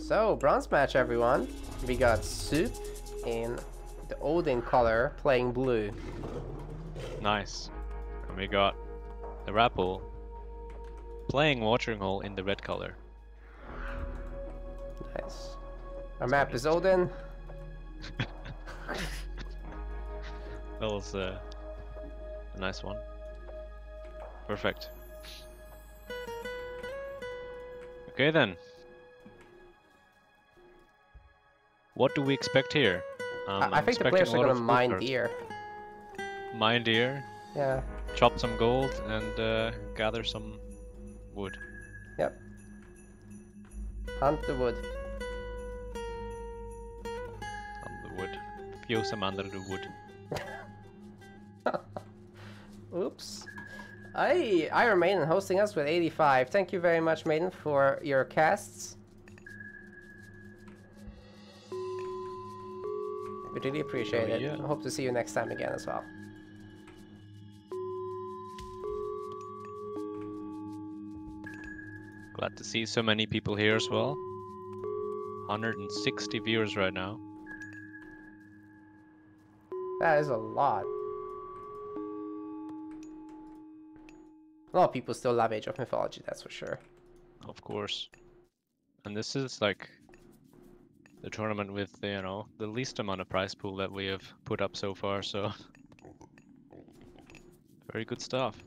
So, bronze match, everyone. We got Suppe in the Odin color playing blue. Nice. And we got the Rapl playing Watering Hole in the red color. Nice. Our map is Odin. That was a nice one. Perfect. Okay then. What do we expect here? I think the players are gonna mine deer. Mine deer? Yeah. Chop some gold and gather some wood. Yep. Hunt the wood. On the wood. Fuse some under the wood. Oops. Iron Maiden hosting us with 85. Thank you very much, Maiden, for your casts. We really appreciate it. Yeah. I hope to see you next time again as well. Glad to see so many people here as well. 160 viewers right now. That is a lot. A lot of people still love Age of Mythology, that's for sure. Of course. And this is like the tournament with, you know, the least amount of prize pool that we have put up so far, so very good stuff.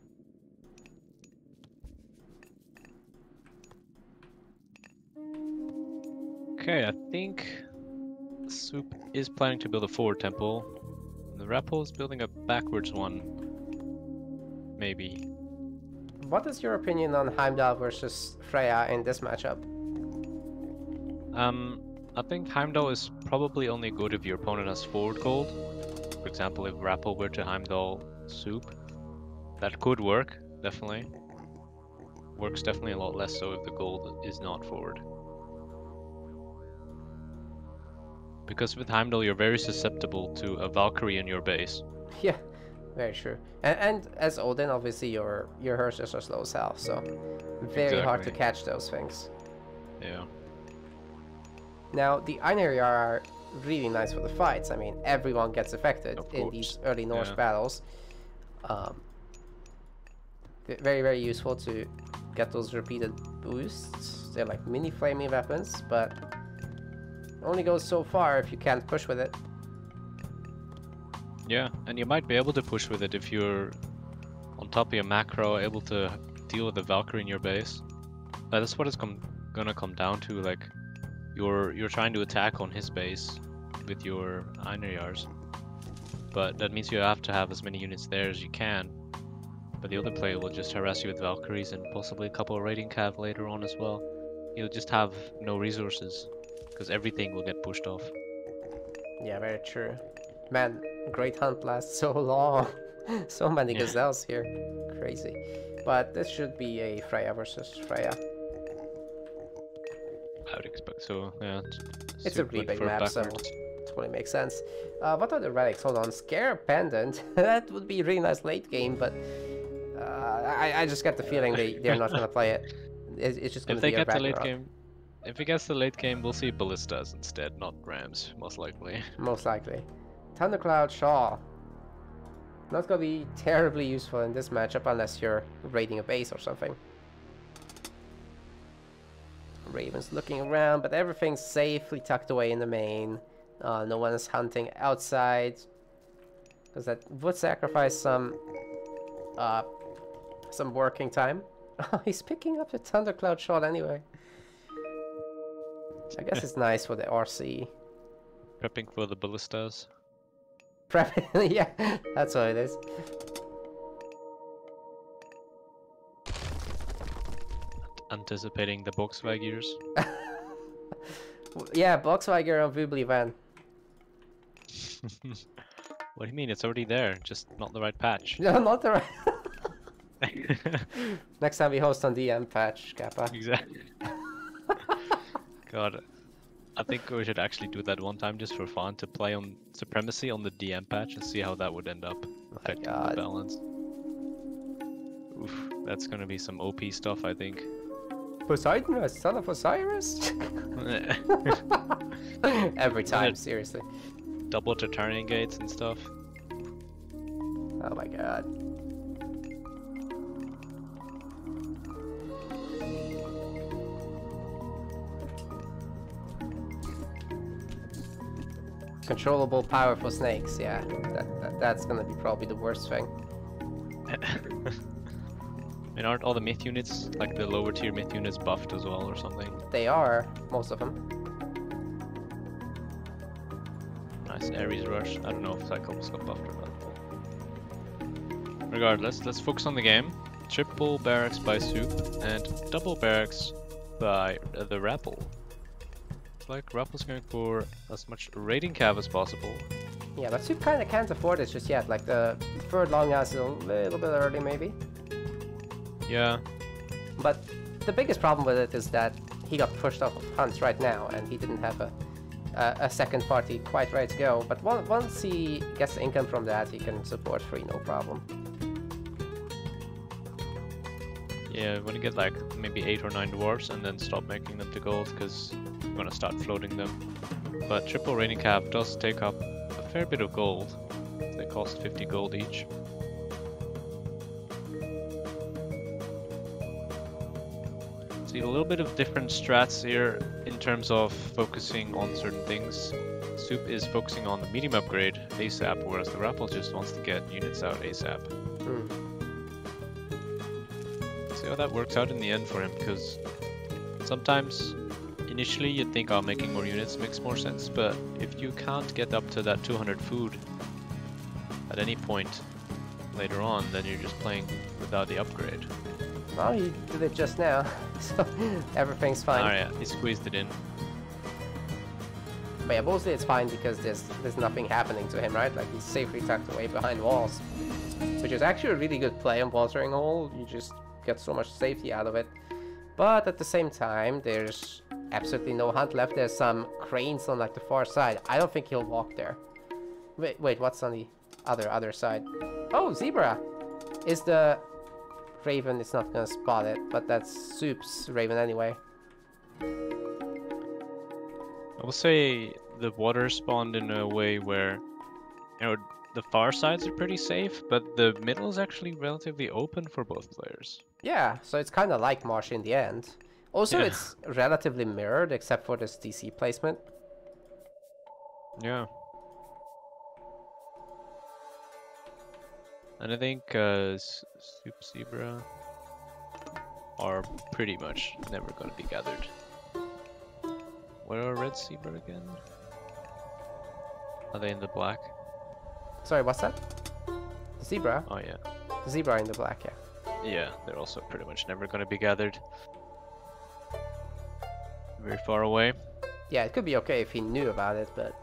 Okay, I think Suppe is planning to build a forward temple. The Rapl is building a backwards one. Maybe. What is your opinion on Heimdall versus Freya in this matchup? I think Heimdall is probably only good if your opponent has forward gold. For example, if Rapl were to Heimdall Suppe, that could work, definitely. Works definitely a lot less so if the gold is not forward. Because with Heimdall you're very susceptible to a Valkyrie in your base. Yeah, very true. And as Odin, obviously your Hearses are slow as hell, so very hard to catch those things. Yeah. Now, the Einherjar are really nice for the fights. I mean, everyone gets affected in these early Norse battles. Very, very useful to get those repeated boosts. They're like mini flaming weapons, but only goes so far if you can't push with it. Yeah, and you might be able to push with it if you're on top of your macro, able to deal with the Valkyrie in your base. That's what it's gonna come down to, like you're trying to attack on his base with your Einherjars. But that means you have to have as many units there as you can. But the other player will just harass you with Valkyries and possibly a couple of raiding cav later on as well. You'll just have no resources, because everything will get pushed off. Yeah, very true. Man, Great Hunt lasts so long. So many gazelles here. Crazy. But this should be a Freya versus Freya. I would expect so, yeah. It's a really big map, so it totally makes sense. What are the relics? Hold on. Scare Pendant. That would be a really nice late game, but I just get the feeling they're not going to play it. It's just going to be a Ragnarok. If he gets the late game, we'll see ballistas instead, not rams, most likely. Most likely. Thundercloud Shaw. Not going to be terribly useful in this matchup unless you're raiding a base or something. Raven's looking around, but everything's safely tucked away in the main. No one is hunting outside, because that would sacrifice some working time. He's picking up the Thundercloud Shot anyway. I guess it's nice for the RC. Prepping for the ballistas. Prepping, yeah, that's what it is. Anticipating the Boxwagers. Yeah, Boxwager on Vubli Van. What do you mean? It's already there, just not the right patch. No, not the right. Next time we host on DM patch, Kappa. Exactly. God, I think we should actually do that one time just for fun, to play on Supremacy on the DM patch and see how that would end up affecting the balance. Oof, that's gonna be some OP stuff, I think. Poseidon, a son of Osiris? Every time, seriously. Double to turning gates and stuff. Oh my god. Controllable, powerful snakes, yeah. That's gonna be probably the worst thing. And aren't all the myth units, like the lower tier myth units, buffed as well or something? They are, most of them. Nice Ares rush. I don't know if Cyclops got buffed or not. But regardless, let's focus on the game. Triple barracks by Suppe and double barracks by the Rapl. Like Rappel's going for as much raiding cav as possible. Yeah, but Suppe kind of can't afford it just yet. Like the third longhouse is a little bit early, maybe. Yeah. But the biggest problem with it is that he got pushed off of hunts right now, and he didn't have a second party quite ready to go. But once he gets the income from that, he can support free, no problem. Yeah, when you get like maybe 8 or 9 dwarves and then stop making them to gold because you're gonna start floating them. But triple raiding cav does take up a fair bit of gold. They cost 50 gold each. See a little bit of different strats here in terms of focusing on certain things. Suppe is focusing on the medium upgrade ASAP, whereas the Rapl just wants to get units out ASAP. See how that works out in the end for him, because sometimes initially you'd think, oh, making more units makes more sense, but if you can't get up to that 200 food at any point later on, then you're just playing without the upgrade. Well, he did it just now, so everything's fine. Oh yeah, he squeezed it in. But yeah, mostly it's fine because there's nothing happening to him, right? Like, he's safely tucked away behind walls, which is actually a really good play on watering hole. You just get so much safety out of it. But at the same time, there's absolutely no hunt left. There's some cranes on like the far side. I don't think he'll walk there. Wait, what's on the other side? Oh, zebra! Is the raven? It's not gonna spot it, but that's Suppe's raven anyway. I will say the water spawned in a way where, you know, the far sides are pretty safe, but the middle is actually relatively open for both players. Yeah, so it's kind of like Marsh in the end. Also, it's relatively mirrored, except for this DC placement. Yeah. And I think Suppe Zebra are pretty much never going to be gathered. Where are Red Zebra again? Are they in the black? Sorry, what's that? The zebra? Oh yeah. The zebra are in the black, yeah. Yeah, they're also pretty much never going to be gathered. Very far away. Yeah, it could be okay if he knew about it, but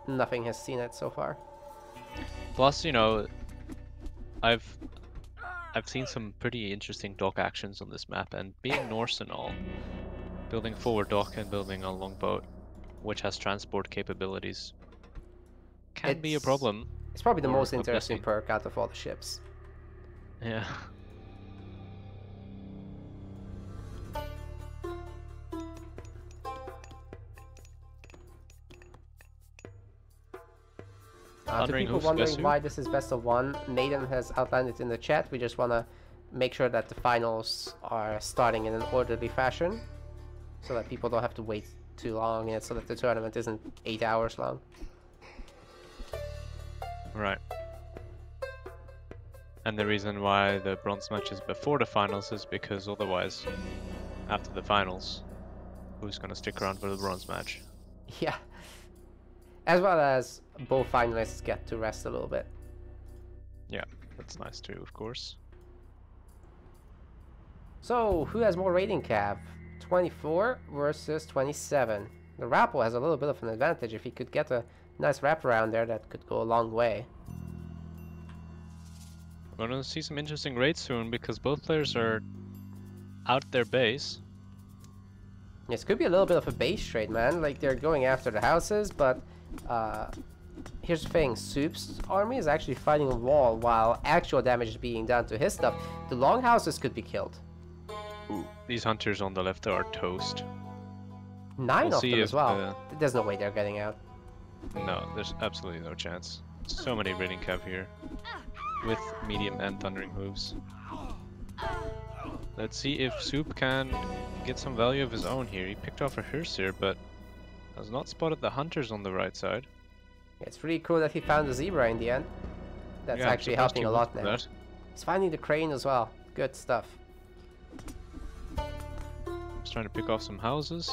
nothing has seen it so far. Plus, you know, I've seen some pretty interesting dock actions on this map, and being Norse and all, building forward dock and building a longboat, which has transport capabilities, can be a problem. It's probably the most interesting perk out of all the ships. Yeah. To people wondering why this is best of one, Nathan has outlined it in the chat. We just want to make sure that the finals are starting in an orderly fashion, so that people don't have to wait too long, and so that the tournament isn't 8 hours long. Right. And the reason why the bronze match is before the finals is because otherwise, after the finals, who's gonna stick around for the bronze match? Yeah. As well as both finalists get to rest a little bit. Yeah, that's nice too, of course. So, who has more rating cav? 24 versus 27. The Rapl has a little bit of an advantage. If he could get a nice wraparound there, that could go a long way. We're gonna see some interesting raids soon because both players are out their base. This could be a little bit of a base trade, man. Like, they're going after the houses, but here's the thing. Suppe's army is actually fighting a wall while actual damage is being done to his stuff. The longhouses could be killed. Ooh, these hunters on the left are toast. 9 of them as well. There's no way they're getting out. No, there's absolutely no chance. So many raiding cav here. With medium and thundering hooves. Let's see if Suppe can get some value of his own here. He picked off a Herseer, but has not spotted the hunters on the right side. Yeah, it's really cool that he found the zebra in the end. That's actually helping a lot now. He's finding the crane as well. Good stuff. He's trying to pick off some houses.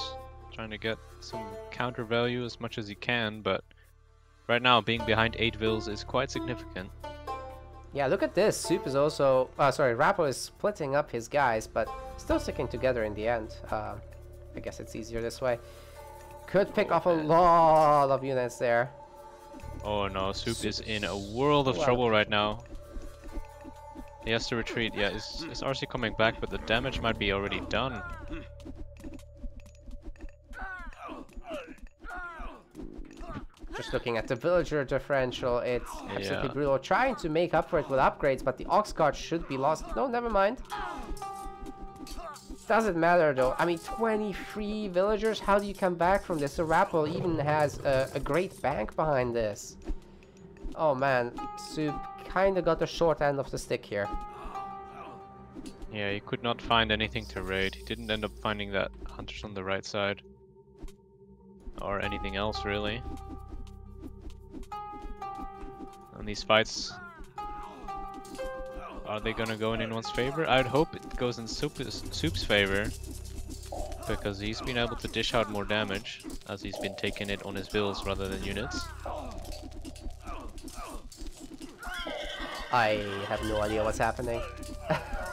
Trying to get some counter value as much as he can, but right now being behind 8 vills is quite significant. Yeah, look at this. Suppe is also... Rapl is splitting up his guys, but still sticking together in the end. I guess it's easier this way. Could pick off a lot of units there. Oh no, Suppe is in a world of trouble right now. He has to retreat. Yeah, is RC coming back, but the damage might be already done. Just looking at the villager differential, it's absolutely brutal. Trying to make up for it with upgrades, but the ox cart should be lost. No, never mind. Doesn't matter though. I mean, 23 villagers. How do you come back from this? The Rapl even has a great bank behind this. Oh man, Suppe kind of got the short end of the stick here. Yeah, he could not find anything to raid. He didn't end up finding that hunters on the right side. Or anything else really. And these fights, are they gonna go in anyone's favor? I'd hope it goes in Suppe's favor, because he's been able to dish out more damage as he's been taking it on his bills rather than units. I have no idea what's happening.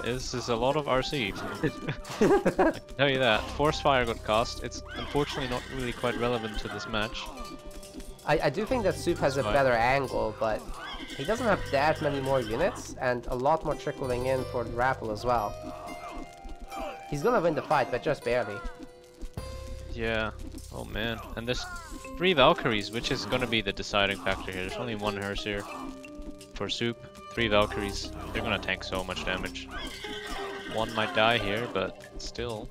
This is a lot of RC. I can tell you that. Force fire got cast. It's unfortunately not really quite relevant to this match. I do think that Suppe has a better angle, but he doesn't have that many more units, and a lot more trickling in for the Rapl as well. He's gonna win the fight, but just barely. Yeah. Oh man. And there's 3 Valkyries, which is gonna be the deciding factor here. There's only 1 Herseer for Suppe. 3 Valkyries. They're gonna tank so much damage. 1 might die here, but still.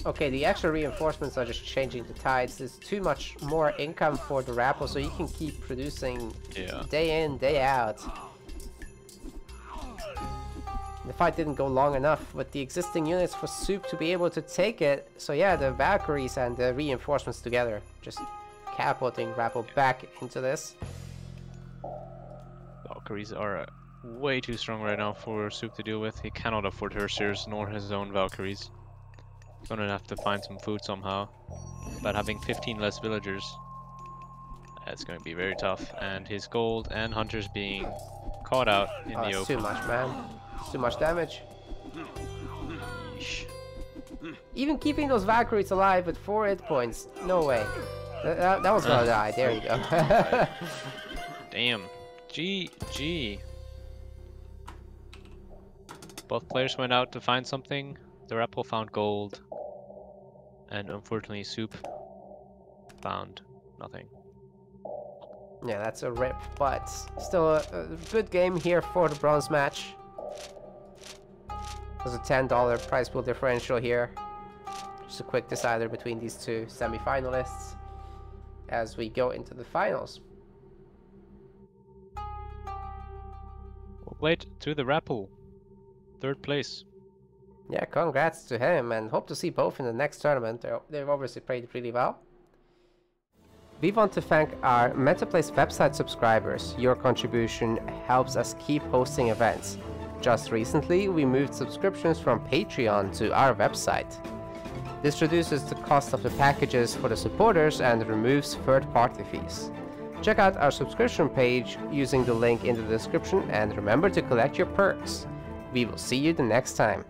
Okay, the extra reinforcements are just changing the tides. There's too much more income for the Rapl, so you can keep producing day in, day out. The fight didn't go long enough with the existing units for Suppe to be able to take it. So yeah, the Valkyries and the reinforcements together, just catapulting Rapl back into this. Valkyries are way too strong right now for Suppe to deal with. He cannot afford Herseers nor his own Valkyries. He's gonna have to find some food somehow. But having 15 less villagers, that's gonna be very tough. And his gold and hunters being caught out in the open. Too much, man. Too much damage. Yeesh. Even keeping those Valkyries alive with 4 hit points. No way. That was gonna die. There you go. Damn. GG. Both players went out to find something. The Rapl found gold. And unfortunately Suppe found nothing. Yeah, that's a rip, but still a good game here for the bronze match. There's a $10 prize pool differential here. Just a quick decider between these 2 semi-finalists as we go into the finals. Well played to the Rapl. 3rd place. Yeah, congrats to him, and hope to see both in the next tournament. They've obviously played really well. We want to thank our Metaplace website subscribers. Your contribution helps us keep hosting events. Just recently, we moved subscriptions from Patreon to our website. This reduces the cost of the packages for the supporters and removes third-party fees. Check out our subscription page using the link in the description, and remember to collect your perks. We will see you the next time.